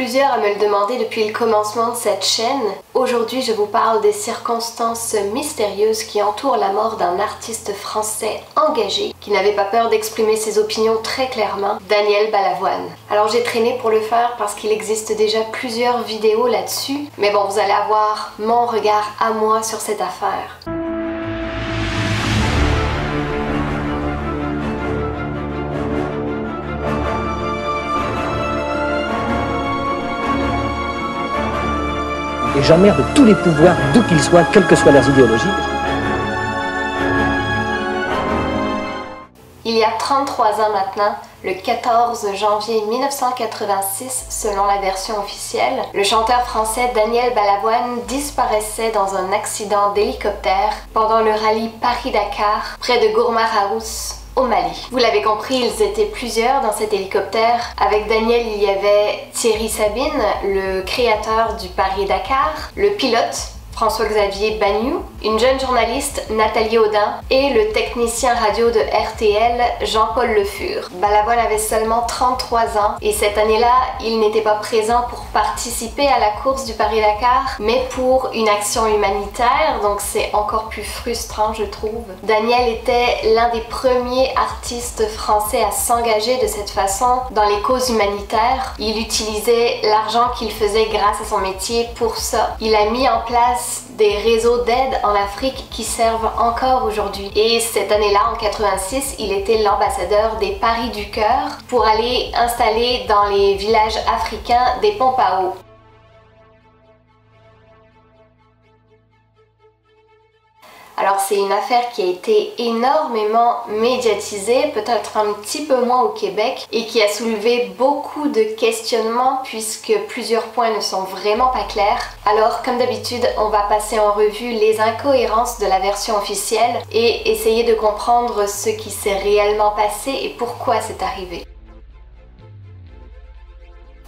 plusieurs à me le demander depuis le commencement de cette chaîne. Aujourd'hui, je vous parle des circonstances mystérieuses qui entourent la mort d'un artiste français engagé qui n'avait pas peur d'exprimer ses opinions très clairement, Daniel Balavoine. Alors j'ai traîné pour le faire parce qu'il existe déjà plusieurs vidéos là-dessus, mais bon, vous allez avoir mon regard à moi sur cette affaire. Et j'emmerde tous les pouvoirs, d'où qu'ils soient, quelles que soient leurs idéologies. Il y a 33 ans maintenant, le 14 janvier 1986, selon la version officielle, le chanteur français Daniel Balavoine disparaissait dans un accident d'hélicoptère pendant le rallye Paris-Dakar près de Gourma-Raous, au Mali. Vous l'avez compris, ils étaient plusieurs dans cet hélicoptère. Avec Daniel, il y avait Thierry Sabine, le créateur du Paris-Dakar, le pilote François-Xavier Bagnoud, une jeune journaliste Nathalie Audin et le technicien radio de RTL Jean-Paul Le Fur. Balavoine avait seulement 33 ans et cette année-là, il n'était pas présent pour participer à la course du Paris-Dakar, mais pour une action humanitaire, donc c'est encore plus frustrant je trouve. Daniel était l'un des premiers artistes français à s'engager de cette façon dans les causes humanitaires. Il utilisait l'argent qu'il faisait grâce à son métier pour ça. Il a mis en place des réseaux d'aide en Afrique qui servent encore aujourd'hui. Et cette année-là, en 86, il était l'ambassadeur des Paris du Cœur pour aller installer dans les villages africains des pompes à eau. Alors c'est une affaire qui a été énormément médiatisée, peut-être un petit peu moins au Québec, et qui a soulevé beaucoup de questionnements puisque plusieurs points ne sont vraiment pas clairs. Alors comme d'habitude, on va passer en revue les incohérences de la version officielle et essayer de comprendre ce qui s'est réellement passé et pourquoi c'est arrivé.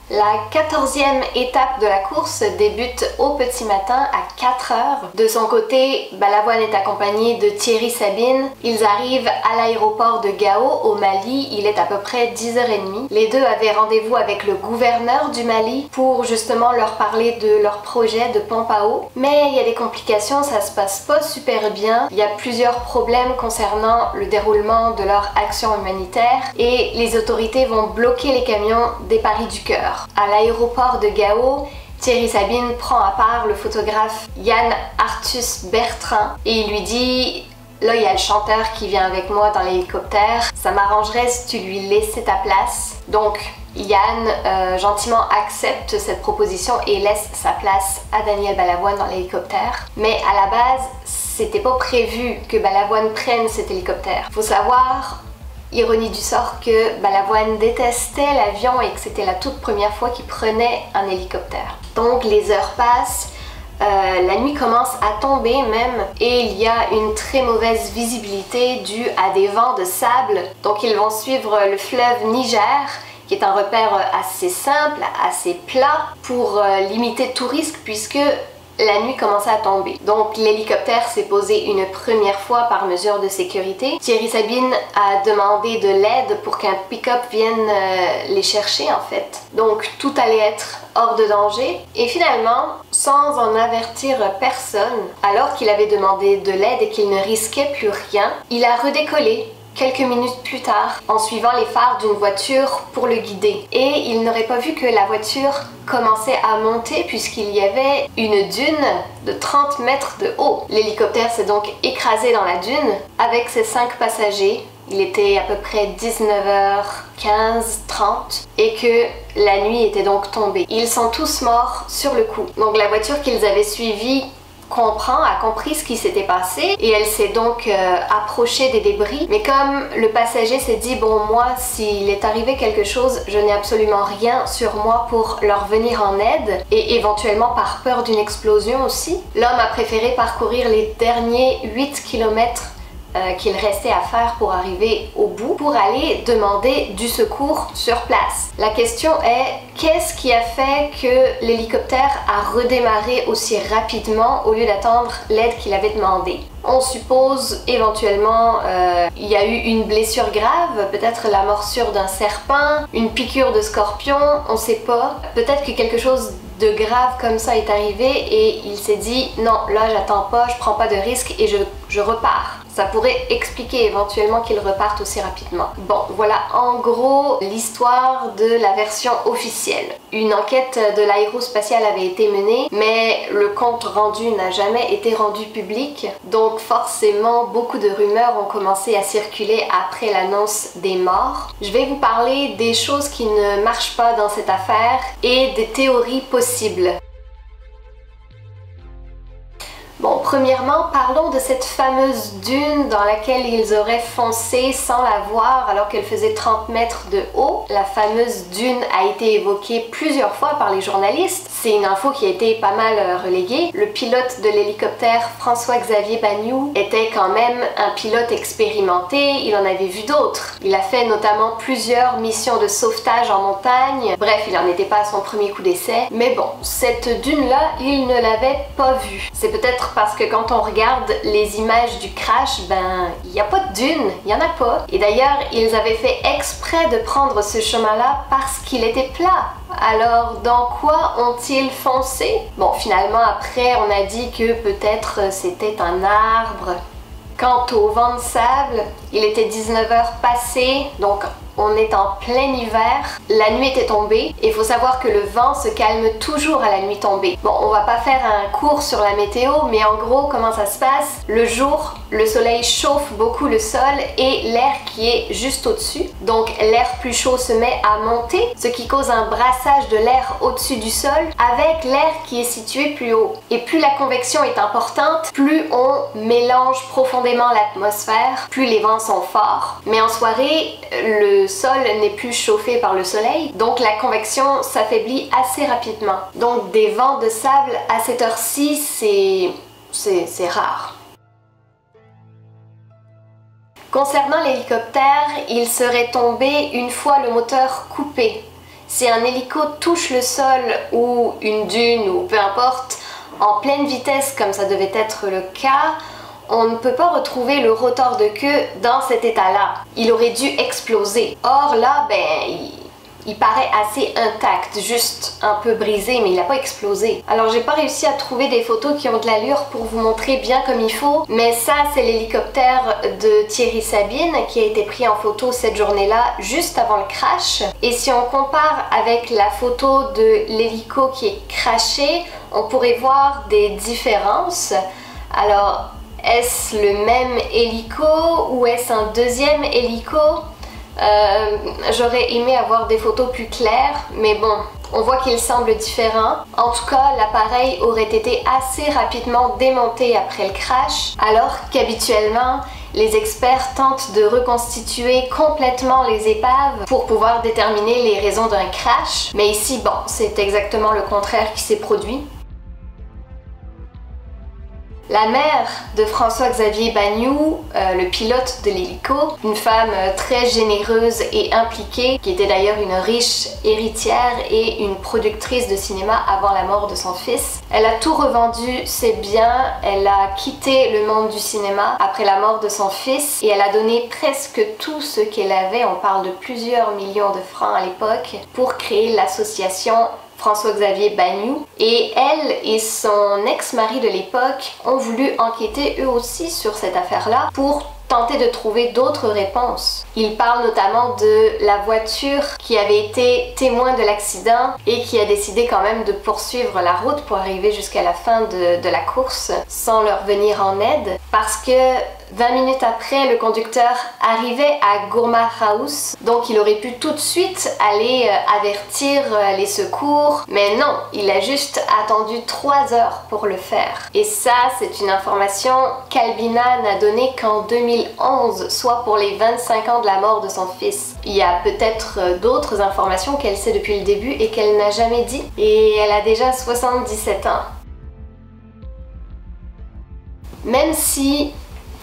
La 14e étape de la course débute au petit matin à 4 heures. De son côté, Balavoine est accompagné de Thierry Sabine. Ils arrivent à l'aéroport de Gao au Mali, il est à peu près 10h30. Les deux avaient rendez-vous avec le gouverneur du Mali pour justement leur parler de leur projet de pompe à eau. Mais il y a des complications, ça se passe pas super bien. Il y a plusieurs problèmes concernant le déroulement de leur action humanitaire et les autorités vont bloquer les camions des Paris du Cœur. À l'aéroport de Gao, Thierry Sabine prend à part le photographe Yann Arthus Bertrand et il lui dit « Là, il y a le chanteur qui vient avec moi dans l'hélicoptère, ça m'arrangerait si tu lui laissais ta place. » Donc, Yann gentiment accepte cette proposition et laisse sa place à Daniel Balavoine dans l'hélicoptère. Mais à la base, c'était pas prévu que Balavoine prenne cet hélicoptère. Faut savoir, ironie du sort, que Balavoine détestait l'avion et que c'était la toute première fois qu'il prenait un hélicoptère. Donc les heures passent, la nuit commence à tomber même et il y a une très mauvaise visibilité due à des vents de sable. Donc ils vont suivre le fleuve Niger, qui est un repère assez simple, assez plat pour limiter tout risque puisque la nuit commençait à tomber. Donc l'hélicoptère s'est posé une première fois par mesure de sécurité. Thierry Sabine a demandé de l'aide pour qu'un pick-up vienne les chercher en fait. Donc tout allait être hors de danger. Et finalement, sans en avertir personne, alors qu'il avait demandé de l'aide et qu'il ne risquait plus rien, il a redécollé quelques minutes plus tard en suivant les phares d'une voiture pour le guider. Et il n'aurait pas vu que la voiture commençait à monter puisqu'il y avait une dune de 30 mètres de haut. L'hélicoptère s'est donc écrasé dans la dune avec ses 5 passagers. Il était à peu près 19h15, 30 et que la nuit était donc tombée. Ils sont tous morts sur le coup. Donc la voiture qu'ils avaient suivie a compris ce qui s'était passé et elle s'est donc approchée des débris. Mais comme le passager s'est dit bon, moi s'il est arrivé quelque chose, je n'ai absolument rien sur moi pour leur venir en aide et éventuellement par peur d'une explosion aussi, l'homme a préféré parcourir les derniers 8 km qu'il restait à faire pour arriver au bout, pour aller demander du secours sur place. La question est, qu'est-ce qui a fait que l'hélicoptère a redémarré aussi rapidement au lieu d'attendre l'aide qu'il avait demandé? On suppose éventuellement il y a eu une blessure grave, peut-être la morsure d'un serpent, une piqûre de scorpion, on ne sait pas. Peut-être que quelque chose de grave comme ça est arrivé et il s'est dit non, là j'attends pas, je prends pas de risque et je repars. Ça pourrait expliquer éventuellement qu'il reparte aussi rapidement. Bon, voilà en gros l'histoire de la version officielle. Une enquête de l'aérospatiale avait été menée, mais le compte rendu n'a jamais été rendu public. Donc forcément, beaucoup de rumeurs ont commencé à circuler après l'annonce des morts. Je vais vous parler des choses qui ne marchent pas dans cette affaire et des théories possibles. Bon, premièrement, parlons de cette fameuse dune dans laquelle ils auraient foncé sans la voir alors qu'elle faisait 30 mètres de haut. La fameuse dune a été évoquée plusieurs fois par les journalistes. C'est une info qui a été pas mal reléguée. Le pilote de l'hélicoptère, François-Xavier Bagnoud, était quand même un pilote expérimenté. Il en avait vu d'autres. Il a fait notamment plusieurs missions de sauvetage en montagne. Bref, il n'en était pas à son premier coup d'essai. Mais bon, cette dune-là, il ne l'avait pas vue. C'est peut-être parce que quand on regarde les images du crash, ben, il n'y a pas de dune, il n'y en a pas. Et d'ailleurs, ils avaient fait exprès de prendre ce chemin-là parce qu'il était plat. Alors, dans quoi ont-ils foncé? Bon, finalement, après, on a dit que peut-être c'était un arbre. Quant au vent de sable, il était 19h passé, donc on est en plein hiver, la nuit était tombée et il faut savoir que le vent se calme toujours à la nuit tombée. Bon, on va pas faire un cours sur la météo, mais en gros, comment ça se passe? Le jour, le soleil chauffe beaucoup le sol et l'air qui est juste au-dessus. Donc l'air plus chaud se met à monter, ce qui cause un brassage de l'air au-dessus du sol avec l'air qui est situé plus haut. Et plus la convection est importante, plus on mélange profondément l'atmosphère, plus les vents sont forts. Mais en soirée, le sol n'est plus chauffé par le soleil, donc la convection s'affaiblit assez rapidement. Donc des vents de sable à cette heure-ci, c'est rare. Concernant l'hélicoptère, il serait tombé une fois le moteur coupé. Si un hélico touche le sol ou une dune ou peu importe, en pleine vitesse comme ça devait être le cas, on ne peut pas retrouver le rotor de queue dans cet état-là. Il aurait dû exploser. Or là, ben, il paraît assez intact, juste un peu brisé, mais il n'a pas explosé. Alors j'ai pas réussi à trouver des photos qui ont de l'allure pour vous montrer bien comme il faut, mais ça c'est l'hélicoptère de Thierry Sabine qui a été pris en photo cette journée-là, juste avant le crash. Et si on compare avec la photo de l'hélico qui est crashé, on pourrait voir des différences. Alors, est-ce le même hélico ou est-ce un deuxième hélico? J'aurais aimé avoir des photos plus claires, mais bon, on voit qu'il semble différent. En tout cas, l'appareil aurait été assez rapidement démonté après le crash, alors qu'habituellement, les experts tentent de reconstituer complètement les épaves pour pouvoir déterminer les raisons d'un crash. Mais ici, bon, c'est exactement le contraire qui s'est produit. La mère de François-Xavier Bagnoud, le pilote de l'hélico, une femme très généreuse et impliquée, qui était d'ailleurs une riche héritière et une productrice de cinéma avant la mort de son fils. Elle a tout revendu ses biens, elle a quitté le monde du cinéma après la mort de son fils et elle a donné presque tout ce qu'elle avait, on parle de plusieurs millions de francs à l'époque, pour créer l'association François-Xavier Bagnoud. Et elle et son ex-mari de l'époque ont voulu enquêter eux aussi sur cette affaire-là pour tenter de trouver d'autres réponses. Il parle notamment de la voiture qui avait été témoin de l'accident et qui a décidé quand même de poursuivre la route pour arriver jusqu'à la fin de la course sans leur venir en aide parce que 20 minutes après, le conducteur arrivait à Gourma House, donc il aurait pu tout de suite aller avertir les secours, mais non, il a juste attendu 3 heures pour le faire. Et ça, c'est une information qu'Albina n'a donnée qu'en 2011, soit pour les 25 ans de la mort de son fils. Il y a peut-être d'autres informations qu'elle sait depuis le début et qu'elle n'a jamais dit, et elle a déjà 77 ans. Même si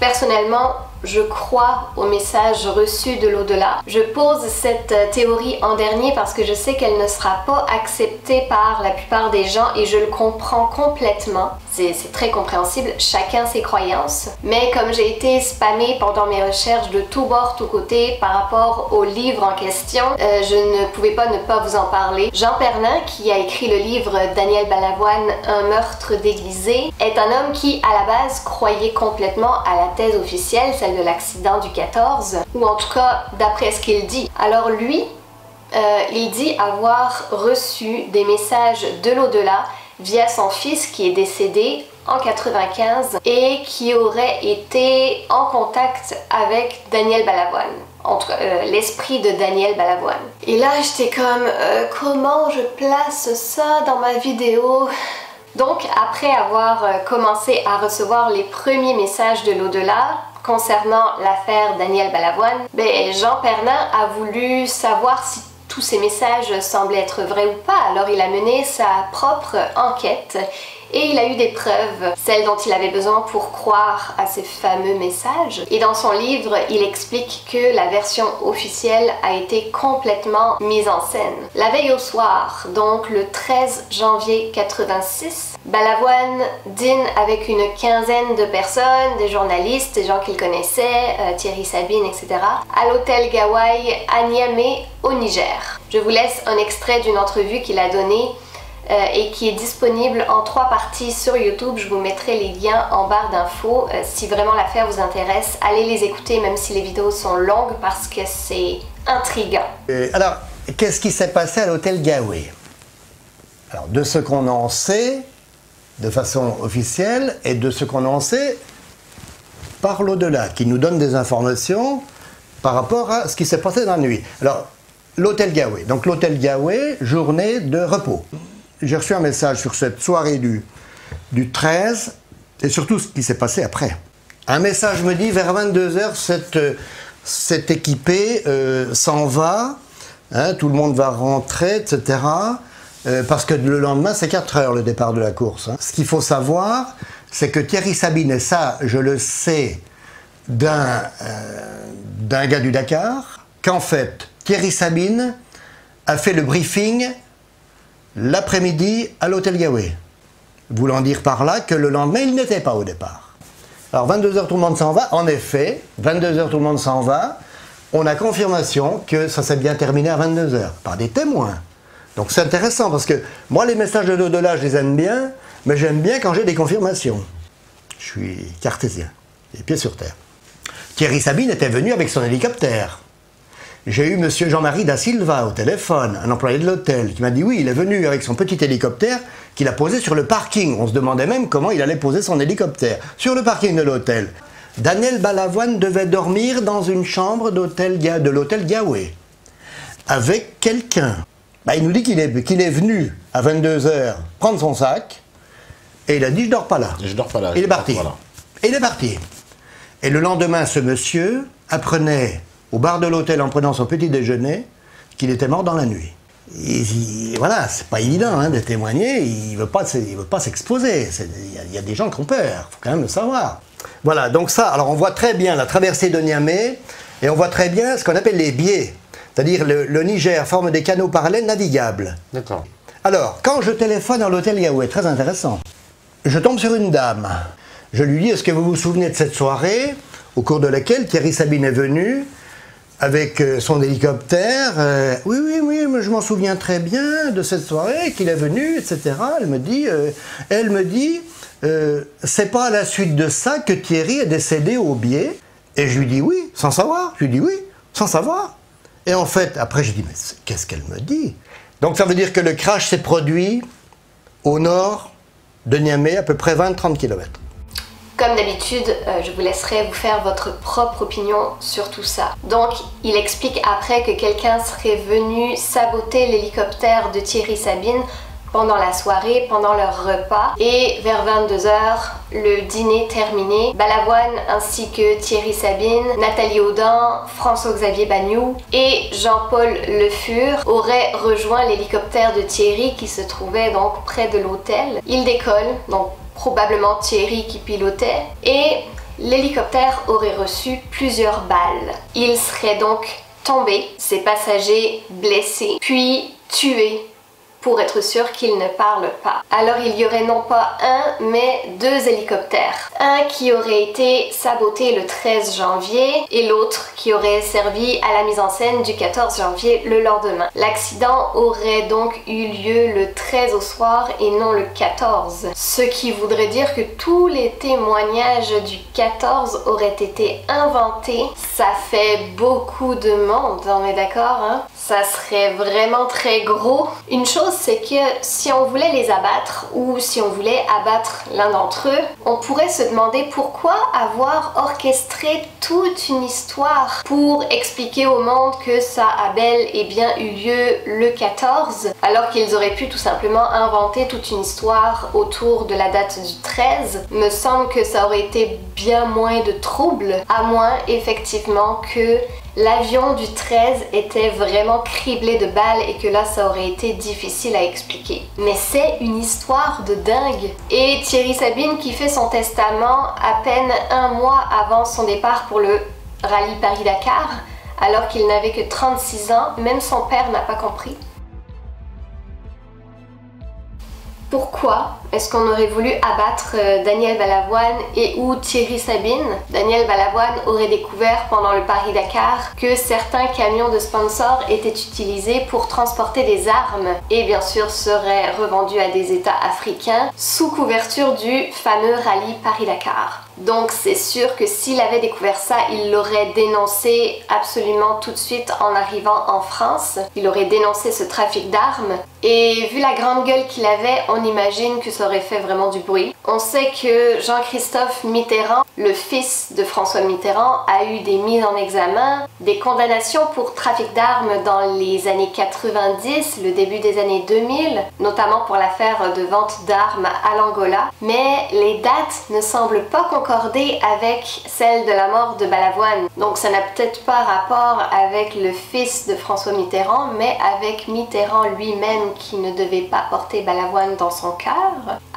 personnellement, je crois au message reçu de l'au-delà. Je pose cette théorie en dernier parce que je sais qu'elle ne sera pas acceptée par la plupart des gens et je le comprends complètement. C'est très compréhensible, chacun ses croyances. Mais comme j'ai été spammée pendant mes recherches de tous bords, tous côtés par rapport au livre en question, je ne pouvais pas ne pas vous en parler. Jean Pernin, qui a écrit le livre Daniel Balavoine, Un meurtre déguisé, est un homme qui, à la base, croyait complètement à la thèse officielle, celle de l'accident du 14, ou en tout cas d'après ce qu'il dit. Alors lui, il dit avoir reçu des messages de l'au-delà via son fils qui est décédé en 95 et qui aurait été en contact avec Daniel Balavoine. En tout cas, l'esprit de Daniel Balavoine. Et là, j'étais comme, comment je place ça dans ma vidéo? Donc, après avoir commencé à recevoir les premiers messages de l'au-delà concernant l'affaire Daniel Balavoine, Jean Pernin a voulu savoir si tous ces messages semblaient être vrais ou pas. Alors il a mené sa propre enquête et il a eu des preuves, celles dont il avait besoin pour croire à ces fameux messages. Et dans son livre, il explique que la version officielle a été complètement mise en scène. La veille au soir, donc le 13 janvier 86, Balavoine dîne avec une quinzaine de personnes, des journalistes, des gens qu'il connaissait, Thierry Sabine, etc., à l'hôtel Gawai à Niamey, au Niger. Je vous laisse un extrait d'une entrevue qu'il a donnée et qui est disponible en 3 parties sur YouTube. Je vous mettrai les liens en barre d'infos. Si vraiment l'affaire vous intéresse, allez les écouter même si les vidéos sont longues parce que c'est intriguant. Alors, qu'est-ce qui s'est passé à l'hôtel Gawai? Alors, de ce qu'on en sait, de façon officielle, et de ce qu'on en sait par l'au-delà, qui nous donne des informations par rapport à ce qui s'est passé dans la nuit. Alors, l'hôtel Gawai. Donc l'hôtel Gawai, journée de repos. J'ai reçu un message sur cette soirée du 13 et surtout ce qui s'est passé après. Un message me dit vers 22 h cette équipée s'en va, hein, tout le monde va rentrer, etc. Parce que le lendemain, c'est 4 h le départ de la course. Hein. Ce qu'il faut savoir, c'est que Thierry Sabine, et ça, je le sais d'un gars du Dakar, qu'en fait, Thierry Sabine a fait le briefing l'après-midi à l'hôtel Gawai. Voulant dire par là que le lendemain, il n'était pas au départ. Alors 22 h tout le monde s'en va. En effet, 22 h tout le monde s'en va. On a confirmation que ça s'est bien terminé à 22 h par des témoins. Donc c'est intéressant parce que moi, les messages de l'au-delà, je les aime bien, mais j'aime bien quand j'ai des confirmations. Je suis cartésien, les pieds sur terre. Thierry Sabine était venu avec son hélicoptère. J'ai eu M. Jean-Marie Da Silva au téléphone, un employé de l'hôtel, qui m'a dit oui, il est venu avec son petit hélicoptère qu'il a posé sur le parking. On se demandait même comment il allait poser son hélicoptère sur le parking de l'hôtel. Daniel Balavoine devait dormir dans une chambre de l'hôtel Gawai avec quelqu'un. Il nous dit qu'il est venu à 22 h prendre son sac et il a dit je dors pas là. Je dors pas là. Il est parti. Voilà. Et il est parti. Et le lendemain, ce monsieur apprenait au bar de l'hôtel en prenant son petit déjeuner qu'il était mort dans la nuit. Voilà, c'est pas évident hein, de témoigner, il veut pas s'exposer. Il y a des gens qui ont peur, faut quand même le savoir. Voilà, donc ça, alors on voit très bien la traversée de Niamey et on voit très bien ce qu'on appelle les biais. C'est-à-dire le Niger forme des canaux parallèles navigables. D'accord. Alors, quand je téléphone à l'hôtel Gawai, très intéressant, je tombe sur une dame. Je lui dis, est-ce que vous vous souvenez de cette soirée au cours de laquelle Thierry Sabine est venu avec son hélicoptère? Oui, mais je m'en souviens très bien de cette soirée, qu'il est venu, etc. Elle me dit, c'est pas à la suite de ça que Thierry est décédé au biais? Et je lui dis oui, sans savoir. Je lui dis oui, sans savoir. Et en fait, après, je dis, mais qu'est-ce qu'elle me dit? Donc ça veut dire que le crash s'est produit au nord de Niamey, à peu près 20-30 km. Comme d'habitude, je vous laisserai vous faire votre propre opinion sur tout ça. Donc, il explique après que quelqu'un serait venu saboter l'hélicoptère de Thierry Sabine pendant la soirée, pendant leur repas. Et vers 22 h, le dîner terminé, Balavoine ainsi que Thierry Sabine, Nathalie Audan, François-Xavier Bagnoud et Jean-Paul Le Fur auraient rejoint l'hélicoptère de Thierry qui se trouvait donc près de l'hôtel. Ils décollent, donc probablement Thierry qui pilotait, et l'hélicoptère aurait reçu plusieurs balles. Il serait donc tombé, ses passagers blessés, puis tués pour être sûr qu'il ne parle pas. Alors il y aurait non pas un, mais 2 hélicoptères. Un qui aurait été saboté le 13 janvier et l'autre qui aurait servi à la mise en scène du 14 janvier le lendemain. L'accident aurait donc eu lieu le 13 au soir et non le 14. Ce qui voudrait dire que tous les témoignages du 14 auraient été inventés. Ça fait beaucoup de monde, on est d'accord, hein? Ça serait vraiment très gros. Une chose, c'est que si on voulait les abattre ou si on voulait abattre l'un d'entre eux, on pourrait se demander pourquoi avoir orchestré toute une histoire pour expliquer au monde que ça a bel et bien eu lieu le 14, alors qu'ils auraient pu tout simplement inventer toute une histoire autour de la date du 13. Me semble que ça aurait été bien moins de troubles, à moins effectivement que l'avion du 13 était vraiment criblé de balles et que là ça aurait été difficile à expliquer. Mais c'est une histoire de dingue. Et Thierry Sabine qui fait son testament à peine un mois avant son départ pour le rallye Paris-Dakar, alors qu'il n'avait que 36 ans, même son père n'a pas compris. Pourquoi est-ce qu'on aurait voulu abattre Daniel Balavoine et ou Thierry Sabine? Daniel Balavoine aurait découvert pendant le Paris-Dakar que certains camions de sponsors étaient utilisés pour transporter des armes et bien sûr seraient revendus à des États africains sous couverture du fameux rallye Paris-Dakar. Donc c'est sûr que s'il avait découvert ça, il l'aurait dénoncé absolument tout de suite en arrivant en France. Il aurait dénoncé ce trafic d'armes. Et vu la grande gueule qu'il avait, on imagine que ça aurait fait vraiment du bruit. On sait que Jean-Christophe Mitterrand, le fils de François Mitterrand, a eu des mises en examen, des condamnations pour trafic d'armes dans les années 90, le début des années 2000, notamment pour l'affaire de vente d'armes à l'Angola. Mais les dates ne semblent pas concorder avec celle de la mort de Balavoine. Donc ça n'a peut-être pas rapport avec le fils de François Mitterrand, mais avec Mitterrand lui-même qui ne devait pas porter Balavoine dans son cœur.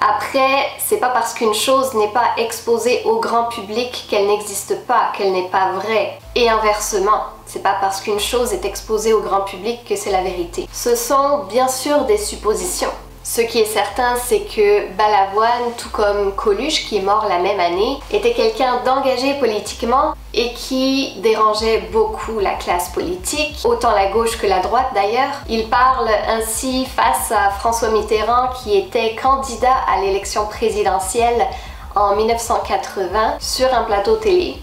Après, c'est pas parce qu'une chose n'est pas exposée au grand public qu'elle n'existe pas, qu'elle n'est pas vraie. Et inversement, c'est pas parce qu'une chose est exposée au grand public que c'est la vérité. Ce sont bien sûr des suppositions. Ce qui est certain, c'est que Balavoine, tout comme Coluche, qui est mort la même année, était quelqu'un d'engagé politiquement et qui dérangeait beaucoup la classe politique, autant la gauche que la droite d'ailleurs. Il parle ainsi face à François Mitterrand, qui était candidat à l'élection présidentielle en 1980 sur un plateau télé.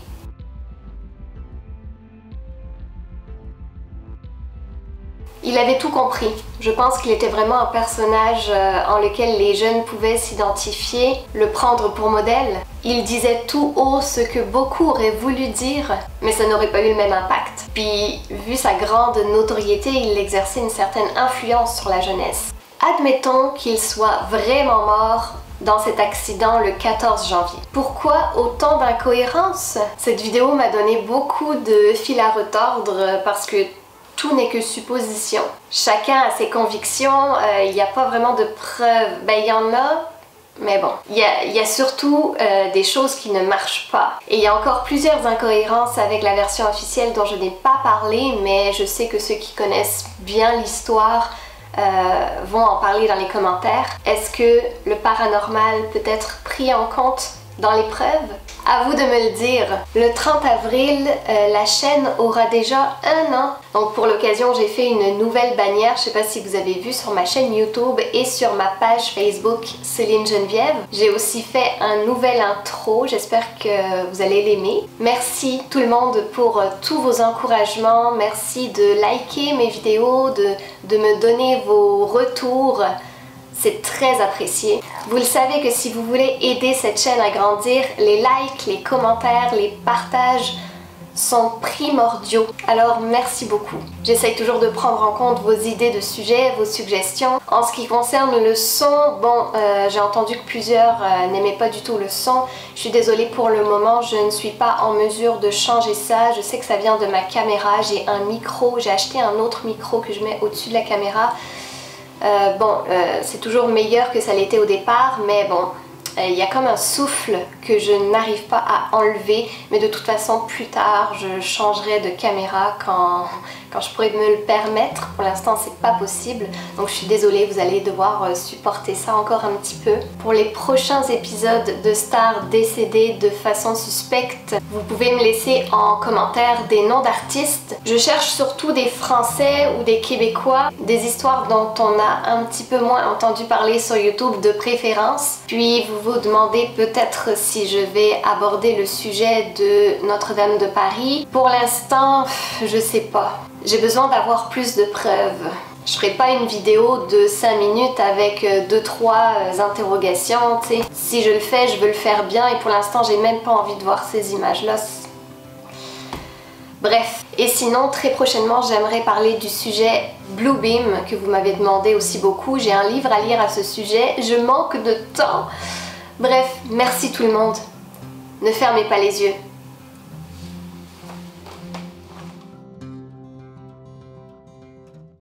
Il avait tout compris. Je pense qu'il était vraiment un personnage en lequel les jeunes pouvaient s'identifier, le prendre pour modèle. Il disait tout haut ce que beaucoup auraient voulu dire, mais ça n'aurait pas eu le même impact. Puis, vu sa grande notoriété, il exerçait une certaine influence sur la jeunesse. Admettons qu'il soit vraiment mort dans cet accident le 14 janvier. Pourquoi autant d'incohérences? Cette vidéo m'a donné beaucoup de fil à retordre parce que tout n'est que supposition. Chacun a ses convictions, il n'y a pas vraiment de preuves. Ben il y en a, mais bon. Il y a surtout des choses qui ne marchent pas. Et il y a encore plusieurs incohérences avec la version officielle dont je n'ai pas parlé, mais je sais que ceux qui connaissent bien l'histoire vont en parler dans les commentaires. Est-ce que le paranormal peut être pris en compte dans l'épreuve? À vous de me le dire. Le 30 avril, la chaîne aura déjà 1 an. Donc pour l'occasion, j'ai fait une nouvelle bannière. Je sais pas si vous avez vu sur ma chaîne YouTube et sur ma page Facebook Céline Geneviève. J'ai aussi fait un nouvel intro. J'espère que vous allez l'aimer. Merci tout le monde pour tous vos encouragements. Merci de liker mes vidéos, de me donner vos retours. C'est très apprécié. Vous le savez que si vous voulez aider cette chaîne à grandir, les likes, les commentaires, les partages sont primordiaux. Alors merci beaucoup. J'essaye toujours de prendre en compte vos idées de sujets, vos suggestions. En ce qui concerne le son, bon, j'ai entendu que plusieurs n'aimaient pas du tout le son. Je suis désolée pour le moment, je ne suis pas en mesure de changer ça. Je sais que ça vient de ma caméra. J'ai un micro, j'ai acheté un autre micro que je mets au-dessus de la caméra. C'est toujours meilleur que ça l'était au départ, mais bon, Il y a comme un souffle que je n'arrive pas à enlever, mais de toute façon plus tard je changerai de caméra quand je pourrai me le permettre. Pour l'instant c'est pas possible, donc je suis désolée, vous allez devoir supporter ça encore un petit peu. Pour les prochains épisodes de stars décédées de façon suspecte, vous pouvez me laisser en commentaire des noms d'artistes. Je cherche surtout des Français ou des Québécois, des histoires dont on a un petit peu moins entendu parler sur YouTube de préférence. Puis vous vous demandez peut-être si je vais aborder le sujet de Notre-Dame de Paris. Pour l'instant, je sais pas. J'ai besoin d'avoir plus de preuves. Je ferai pas une vidéo de 5 minutes avec 2-3 interrogations, tu sais. Si je le fais, je veux le faire bien et pour l'instant, j'ai même pas envie de voir ces images-là. Bref, et sinon très prochainement j'aimerais parler du sujet Bluebeam que vous m'avez demandé aussi beaucoup. J'ai un livre à lire à ce sujet, je manque de temps. Bref, merci tout le monde. Ne fermez pas les yeux.